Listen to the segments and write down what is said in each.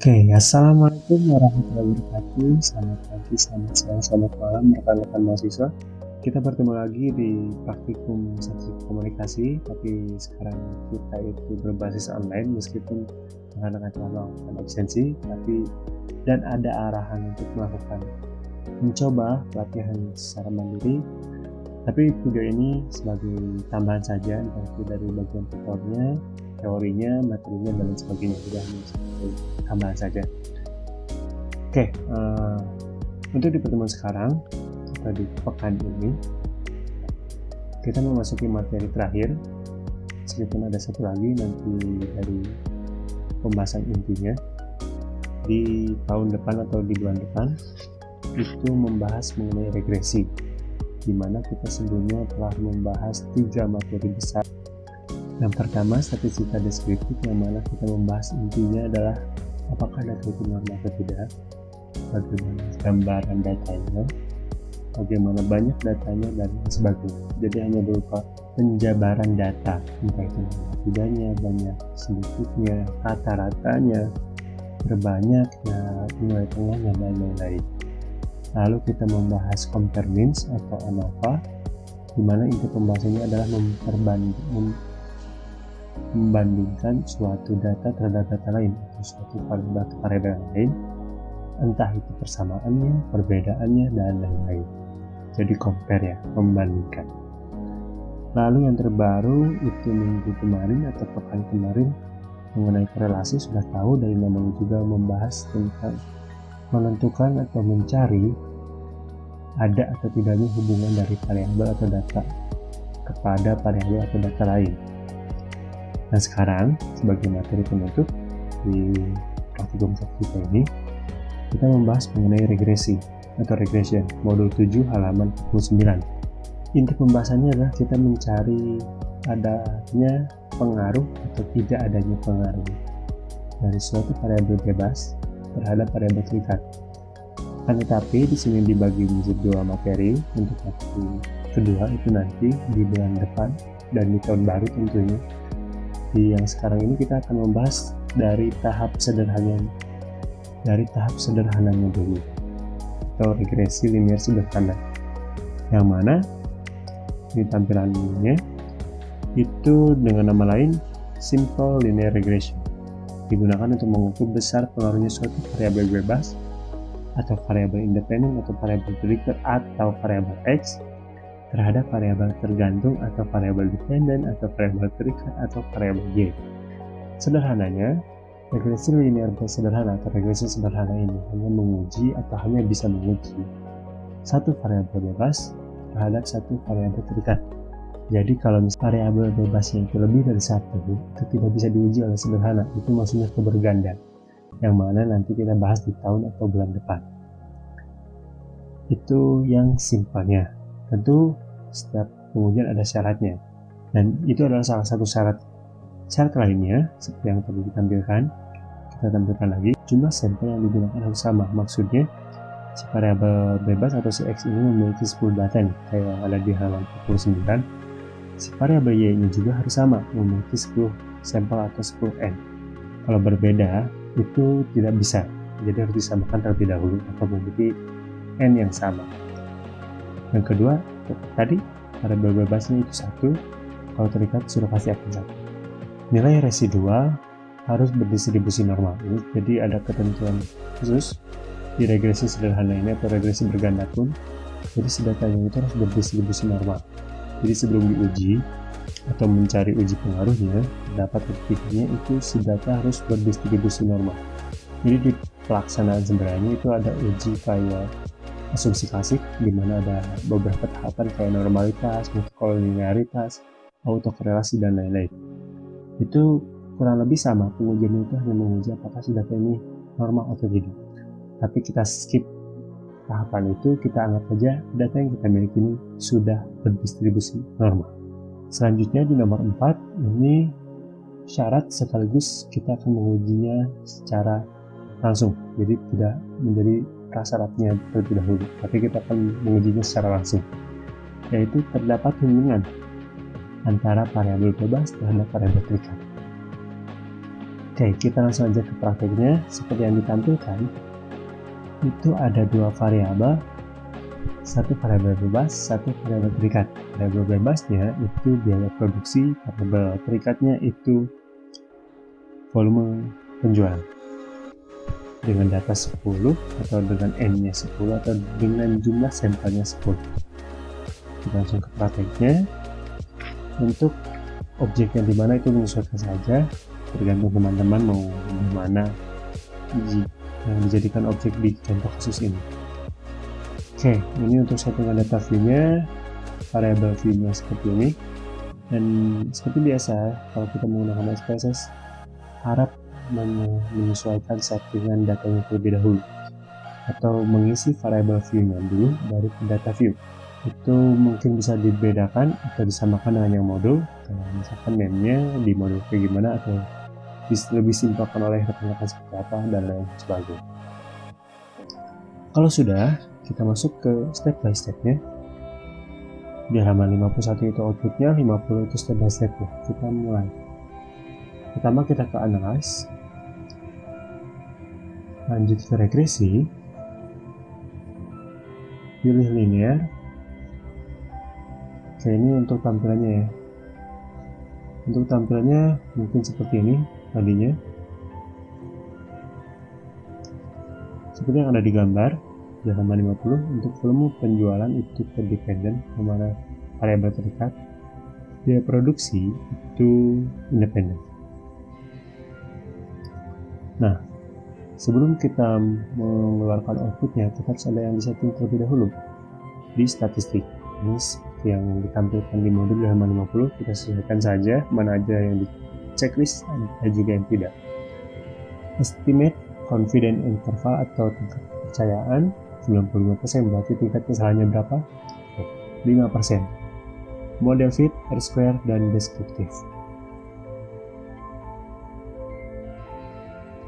Oke, assalamualaikum warahmatullahi wabarakatuh. Selamat pagi, selamat siang, selamat malam, rekan-rekan mahasiswa. Kita bertemu lagi di praktikum statistik komunikasi, tapi sekarang kita itu berbasis online meskipun anak-anak telah melakukan absensi, dan ada arahan untuk mencoba pelatihan secara mandiri. Tapi video ini sebagai tambahan saja, entah dari bagian tutornya, teorinya, materinya, dan lain sebagainya. Tidak hanya sebagai tambahan saja. Oke, untuk di pertemuan sekarang atau di pekan ini kita memasuki materi terakhir, meskipun ada satu lagi nanti dari pembahasan intinya di tahun depan atau di bulan depan, itu membahas mengenai regresi, di mana kita sebelumnya telah membahas 3 materi besar. Yang pertama, statistika deskriptif, yang mana kita membahas intinya adalah apakah data itu normal atau tidak, bagaimana gambaran datanya, bagaimana banyak datanya, dan sebagainya. Jadi hanya berupa penjabaran data, entah itu tidaknya, banyak sedikitnya, rata-ratanya, berbanyaknya, nilai tengahnya, dan lain-lain. Lalu kita membahas compare means atau ANOVA, di mana inti pembahasannya adalah membandingkan suatu data terhadap data lain atau suatu variabel lain, entah itu persamaannya, perbedaannya, dan lain-lain. Jadi compare ya, membandingkan. Lalu yang terbaru itu minggu kemarin atau pekan kemarin mengenai korelasi, sudah tahu dari namanya juga membahas tentang menentukan atau mencari ada atau tidaknya hubungan dari variabel atau data kepada variabel atau data lain. Nah sekarang sebagai materi penutup di praktikum kita ini, kita membahas mengenai regresi atau regression modul 7 halaman 49. Inti pembahasannya adalah kita mencari adanya pengaruh atau tidak adanya pengaruh dari suatu variabel bebas terhadap variabel terikat. Tetapi di sini dibagi menjadi 2 materi. Untuk materi kedua itu nanti di bulan depan dan di tahun baru tentunya. Di yang sekarang ini kita akan membahas dari tahap sederhananya dulu, atau regresi linear sederhana, yang mana di tampilannya itu dengan nama lain simple linear regression, digunakan untuk mengukur besar pengaruhnya suatu variabel bebas atau variabel independen atau variabel predictor atau variabel X terhadap variabel tergantung atau variabel dependen atau variabel terikat atau variabel Y. Sederhananya, regresi linear sederhana atau regresi sederhana ini hanya bisa menguji satu variabel bebas terhadap satu variabel terikat. Jadi kalau misalnya variabel bebasnya itu lebih dari satu, itu tidak bisa diuji oleh sederhana. Itu maksudnya kebergandan, yang mana nanti kita bahas di tahun atau bulan depan. Itu yang simpelnya. Tentu setiap pengujian ada syaratnya, dan itu adalah salah satu syarat. Syarat lainnya seperti yang tadi ditampilkan, kita tampilkan lagi, jumlah sampel yang digunakan harus sama. Maksudnya si variabel bebas atau si X ini memiliki 10 data nih, kayak yang ada di halaman 49. Si variabel Y nya juga harus sama, memiliki 10 sampel atau 10N. Kalau berbeda itu tidak bisa, jadi harus disamakan terlebih dahulu atau memiliki N yang sama. Yang kedua, tadi variabel bebasnya itu 1, kalau terikat sudah pasti akan 1. Nilai residual harus berdistribusi normal. Jadi ada ketentuan khusus di regresi sederhana ini atau regresi berganda pun, jadi si datanya itu harus berdistribusi normal. Jadi sebelum diuji atau mencari uji pengaruhnya, dapat tidaknya itu si data harus berdistribusi normal. Jadi di pelaksanaan sebenarnya itu ada uji kayak asumsi klasik, di mana ada beberapa tahapan kayak normalitas, multikoliniaritas, autokorelasi, dan lain-lain. Itu kurang lebih sama, pengujian itu hanya menguji apakah si data ini normal atau tidak. Tapi kita skip tahapan itu, kita anggap saja data yang kita miliki ini sudah berdistribusi normal. Selanjutnya di nomor 4, ini syarat sekaligus kita akan mengujinya secara langsung, jadi tidak menjadi prasyaratnya terlebih dahulu, tapi kita akan mengujinya secara langsung, yaitu terdapat hubungan antara variabel bebas terhadap variabel terikat. Oke, kita langsung aja ke prakteknya. Seperti yang ditampilkan, itu ada dua variabel, satu variabel bebas, satu variabel terikat. Variabel bebasnya itu biaya produksi, variabel terikatnya itu volume penjualan. Dengan data 10 atau dengan N-nya 10 atau dengan jumlah sampelnya 10. Kita langsung ke prakteknya. Untuk objek yang dimana itu menyesuaikan saja, tergantung teman-teman mau dimana yang dijadikan objek di contoh kasus ini. Oke, ini untuk settingan data view-nya, variabel view-nya seperti ini. Dan seperti biasa, kalau kita menggunakan SPSS, harap menyesuaikan settingan datanya terlebih dahulu, atau mengisi variabel view-nya dulu baru ke data view. Itu mungkin bisa dibedakan atau disamakan dengan yang modul, kayak misalkan name-nya di modul kayak gimana, atau lebih simpelkan oleh rekan-rekan seperti apa, dan lain sebagainya. Kalau sudah, kita masuk ke step by step-nya. Di halaman 51 itu output-nya, 50 itu step by step-nya. Kita mulai. Pertama kita ke analyze, lanjut ke regresi, pilih linear. Oke, ini untuk tampilannya ya. Untuk tampilannya mungkin seperti ini tadinya, seperti yang ada di gambar di halaman 50. Untuk volume penjualan itu dependent, kemana variabel terikat. Biaya produksi itu independen. Nah, sebelum kita mengeluarkan outputnya, kita harus ada yang disetting terlebih dahulu di statistik. Ini seperti yang ditampilkan di modul di halaman 50, kita sesuaikan saja mana aja yang di checklist, ada juga yang tidak. Estimate confidence interval atau tingkat kepercayaan 95%, berarti tingkat kesalahannya berapa? 5%. Model fit, R-square, dan deskriptif.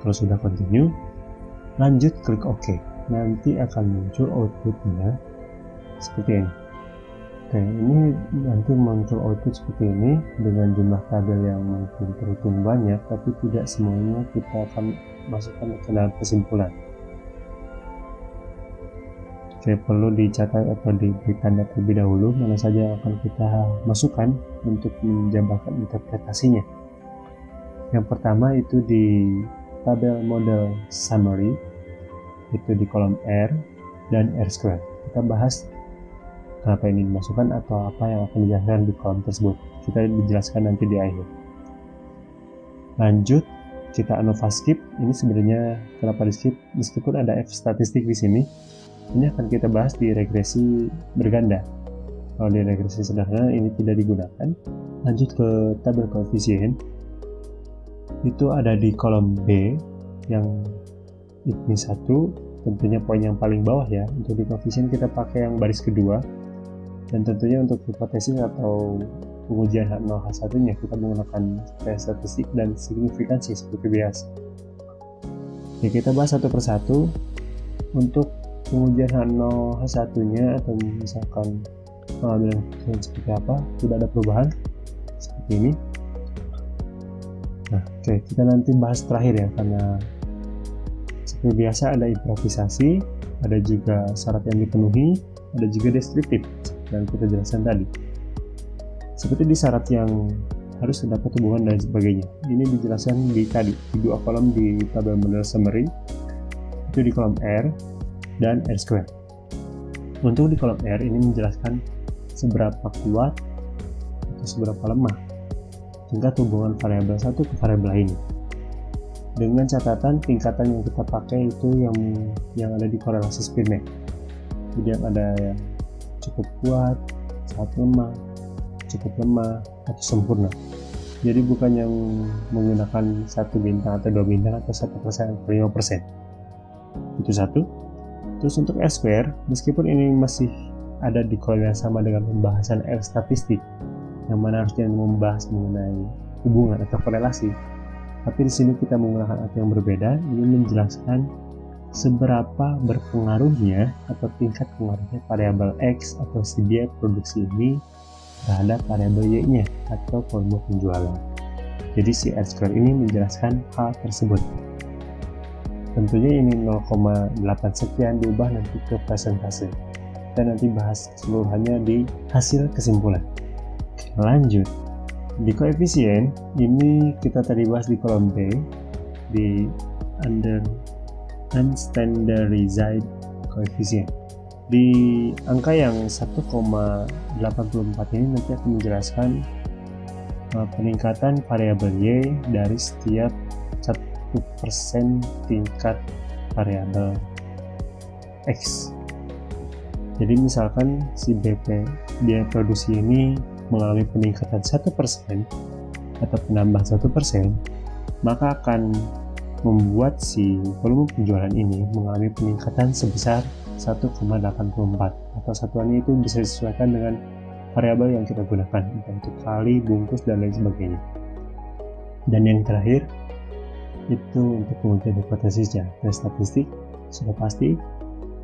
Kalau sudah continue, lanjut klik OK. Nanti akan muncul outputnya seperti ini. Oke, ini nanti muncul output seperti ini dengan jumlah tabel yang mungkin terhitung banyak, tapi tidak semuanya kita akan masukkan ke dalam kesimpulan. Oke, perlu dicatat atau diberi tanda terlebih dahulu mana saja yang akan kita masukkan untuk menjabarkan interpretasinya. Yang pertama itu di tabel model summary, itu di kolom R dan R square. Kita bahas kenapa ini dimasukkan atau apa yang akan dijelaskan di kolom tersebut. Kita dijelaskan nanti di akhir. Lanjut, kita ANOVA skip. Ini sebenarnya kenapa di skip? Meskipun ada F statistik di sini, ini akan kita bahas di regresi berganda. Kalau di regresi sederhana ini tidak digunakan. Lanjut ke tabel koefisien. Itu ada di kolom B yang ini 1, tentunya poin yang paling bawah ya. Untuk di koefisien kita pakai yang baris kedua, dan tentunya untuk hipotesis atau pengujian H0 H1 nya kita menggunakan statistik dan signifikansi seperti biasa. Oke, kita bahas satu persatu. Untuk pengujian H0 H1 nya atau misalkan pengambilan keputusan seperti apa, tidak ada perubahan seperti ini. Nah, oke, kita nanti bahas terakhir ya, karena seperti biasa ada improvisasi, ada juga syarat yang dipenuhi, ada juga deskriptif yang kita jelaskan tadi. Seperti di syarat yang harus terdapat hubungan dan sebagainya. Ini dijelaskan di dua kolom di tabel model summary, itu di kolom R dan R square. Untuk di kolom R ini menjelaskan seberapa kuat atau seberapa lemah tingkat hubungan variabel satu ke variabel lainnya. Dengan catatan tingkatan yang kita pakai itu yang ada di korelasi Spearman. Jadi yang ada yang cukup kuat, sangat lemah, cukup lemah, atau sempurna. Jadi bukan yang menggunakan 1 bintang atau 2 bintang atau 1% atau 5%. Itu satu. Terus untuk R square, meskipun ini masih ada di kolom yang sama dengan pembahasan R statistik, yang mana harusnya membahas mengenai hubungan atau korelasi, tapi di sini kita menggunakan arti yang berbeda. Ini menjelaskan seberapa berpengaruhnya atau tingkat pengaruhnya variabel X atau si biaya produksi ini terhadap variabel Y-nya atau volume penjualan. Jadi si R-square ini menjelaskan hal tersebut. Tentunya ini 0,8 sekian diubah nanti ke persentase. Kita nanti bahas keseluruhannya di hasil kesimpulan. Lanjut, di koefisien ini kita tadi bahas di kolom B, di unstandardized coefficient. Di angka yang 1,84 ini nanti akan menjelaskan peningkatan variabel Y dari setiap 1% tingkat variabel X. Jadi misalkan si BP biaya produksi ini mengalami peningkatan 1% atau penambahan 1%, maka akan membuat si volume penjualan ini mengalami peningkatan sebesar 1,84 atau satuannya itu bisa disesuaikan dengan variabel yang kita gunakan, entah itu kali, bungkus, dan lain sebagainya. Dan yang terakhir itu untuk pengujian hipotesisnya. Dari statistik sudah pasti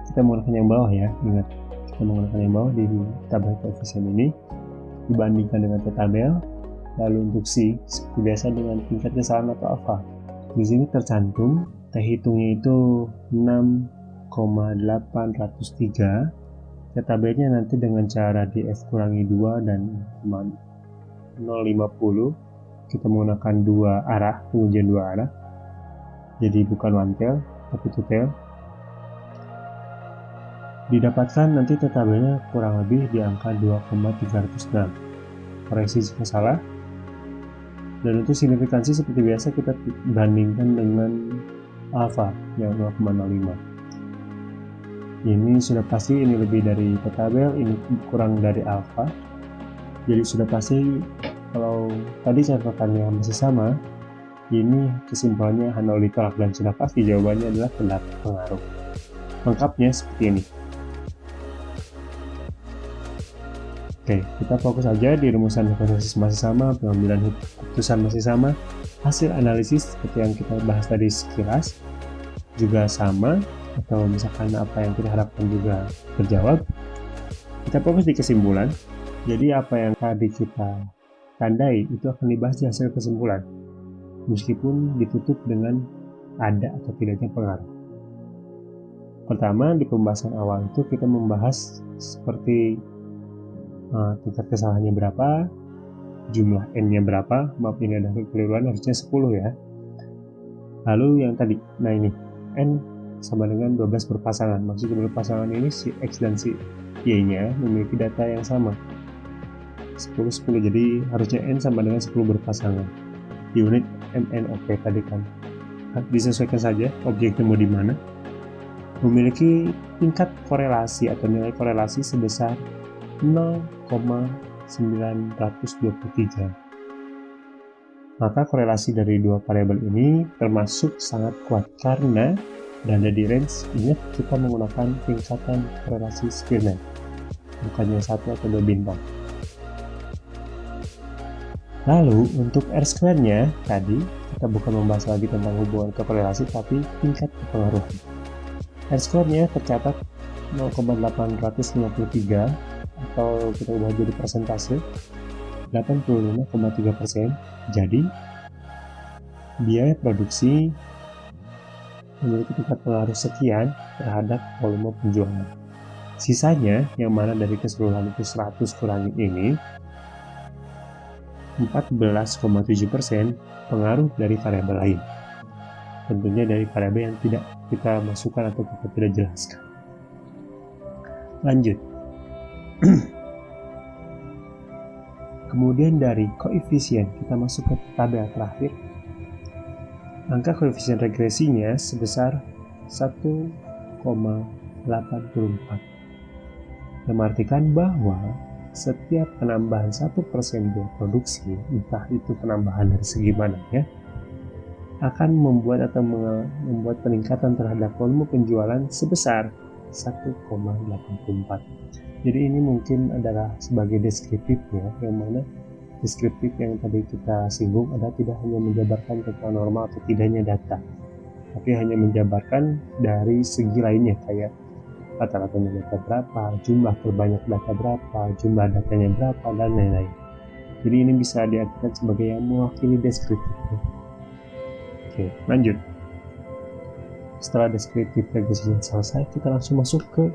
kita menggunakan yang bawah ya, ingat kita menggunakan yang bawah di tabel koefisien ini dibandingkan dengan tabel. Lalu untuk C seperti biasa dengan tingkat kesalahan atau alfa. Di sini tercantum T hitungnya itu 6,803. Tabelnya nanti dengan cara di F kurangi 2 dan 0,50. Kita menggunakan dua arah, pengujian dua arah. Jadi bukan one tail, tapi two tail. Didapatkan nanti tabelnya kurang lebih di angka 2,306. Koreksi jika salah. Dan untuk signifikansi seperti biasa kita bandingkan dengan alfa yang 0,05. Ini sudah pasti ini lebih dari tabel, ini kurang dari alfa. Jadi sudah pasti kalau tadi catatannya masih sama, ini kesimpulannya Hanoli tolak dan sudah pasti jawabannya adalah pendapat pengaruh. Lengkapnya seperti ini. Oke, kita fokus saja di rumusan hipotesis masih sama, pengambilan keputusan masih sama, hasil analisis seperti yang kita bahas tadi sekilas juga sama, atau misalkan apa yang kita harapkan juga terjawab. Kita fokus di kesimpulan. Jadi apa yang tadi kita tandai itu akan dibahas di hasil kesimpulan, meskipun ditutup dengan ada atau tidaknya pengaruh. Pertama, di pembahasan awal itu kita membahas seperti tingkat kesalahannya berapa, jumlah n-nya berapa, maaf ini ada kekeliruan, harusnya 10 ya. Lalu yang tadi, nah ini n sama dengan 12 berpasangan, maksud berpasangan ini si X dan si Y-nya memiliki data yang sama, 10-10, jadi harusnya n sama dengan 10 berpasangan. Unit MNOP tadi kan disesuaikan saja objeknya mau di mana. Memiliki tingkat korelasi atau nilai korelasi sebesar 0,923. Maka korelasi dari dua variabel ini termasuk sangat kuat karena berada di range. Ingat, kita menggunakan tingkatan korelasi Spearman, bukannya 1 atau 2 bintang. Lalu untuk R-square-nya tadi kita bukan membahas lagi tentang hubungan korelasi tapi tingkat kepengaruhan. R-square-nya tercatat 0,853 atau kita ubah jadi persentase 85,3%. Jadi biaya produksi memiliki tingkat pengaruh sekian terhadap volume penjualan. Sisanya yang mana dari keseluruhan itu 100 kurangi ini 14,7% pengaruh dari variabel lain. Tentunya dari variabel yang tidak kita masukkan atau kita tidak jelaskan. Lanjut. Kemudian dari koefisien kita masuk ke tabel terakhir. Angka koefisien regresinya sebesar 1,84, yang mengartikan bahwa setiap penambahan 1% biaya produksi, entah itu penambahan dari segi mananya, akan membuat peningkatan terhadap volume penjualan sebesar 1,84. Jadi ini mungkin adalah sebagai deskriptif ya, yang mana deskriptif yang tadi kita singgung adalah tidak hanya menjabarkan tentang normal atau tidaknya data, tapi hanya menjabarkan dari segi lainnya kayak rata-ratanya data berapa, jumlah terbanyak data berapa, jumlah datanya berapa, dan lain-lain. Jadi ini bisa diartikan sebagai yang mewakili deskriptif. Oke, lanjut. Setelah deskriptif regresinya selesai, kita langsung masuk ke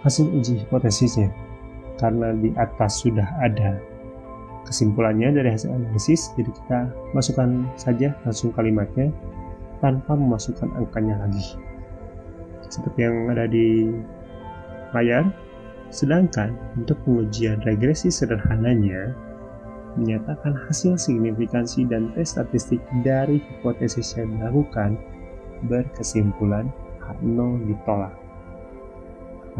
hasil uji hipotesisnya. Karena di atas sudah ada kesimpulannya dari hasil analisis, jadi kita masukkan saja langsung kalimatnya tanpa memasukkan angkanya lagi. Seperti yang ada di layar. Sedangkan untuk pengujian regresi sederhananya menyatakan hasil signifikansi dan tes statistik dari hipotesis yang dilakukan berkesimpulan H0 ditolak.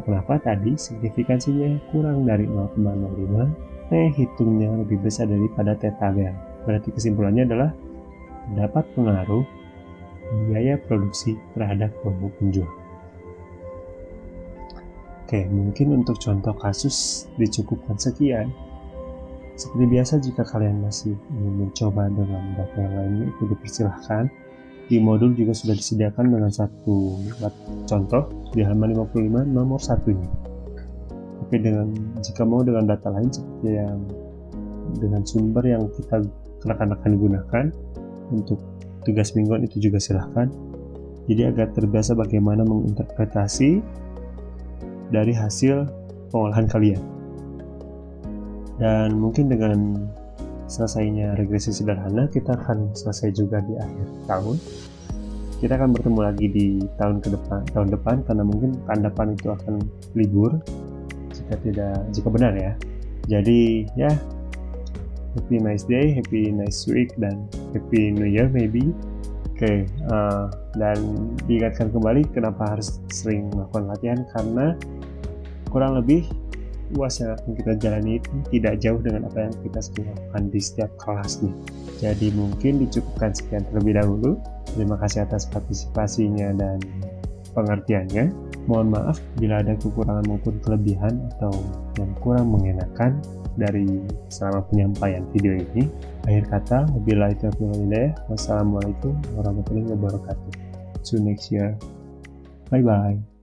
Kenapa tadi signifikansinya kurang dari 0,05, T hitungnya lebih besar daripada T tabel. Berarti kesimpulannya adalah dapat pengaruh biaya produksi terhadap volume penjual. Oke, mungkin untuk contoh kasus dicukupkan sekian. Seperti biasa, jika kalian masih ingin mencoba dengan data yang lainnya, itu dipersilahkan. Di modul juga sudah disediakan dengan satu contoh di halaman 55 nomor 1-nya. Tapi jika mau dengan data lain seperti yang dengan sumber yang kita akan gunakan untuk tugas mingguan, itu juga silahkan. Jadi agar terbiasa bagaimana menginterpretasi dari hasil pengolahan kalian. Dan mungkin dengan selesainya regresi sederhana, kita akan selesai juga di akhir tahun. Kita akan bertemu lagi di tahun depan karena mungkin tahun depan itu akan libur jika benar ya. Jadi ya, happy nice day, happy nice week, dan happy new year maybe. Oke, dan diingatkan kembali kenapa harus sering melakukan latihan, karena kurang lebih UAS yang akan kita jalani itu tidak jauh dengan apa yang kita sering lakukan di setiap kelas nih. Jadi mungkin dicukupkan sekian terlebih dahulu. Terima kasih atas partisipasinya dan pengertiannya. Mohon maaf bila ada kekurangan maupun kelebihan atau yang kurang mengenakan dari selama penyampaian video ini. Akhir kata, wabillahi taufiq wal hidayah. Wassalamualaikum warahmatullahi wabarakatuh. See you next year. Bye bye.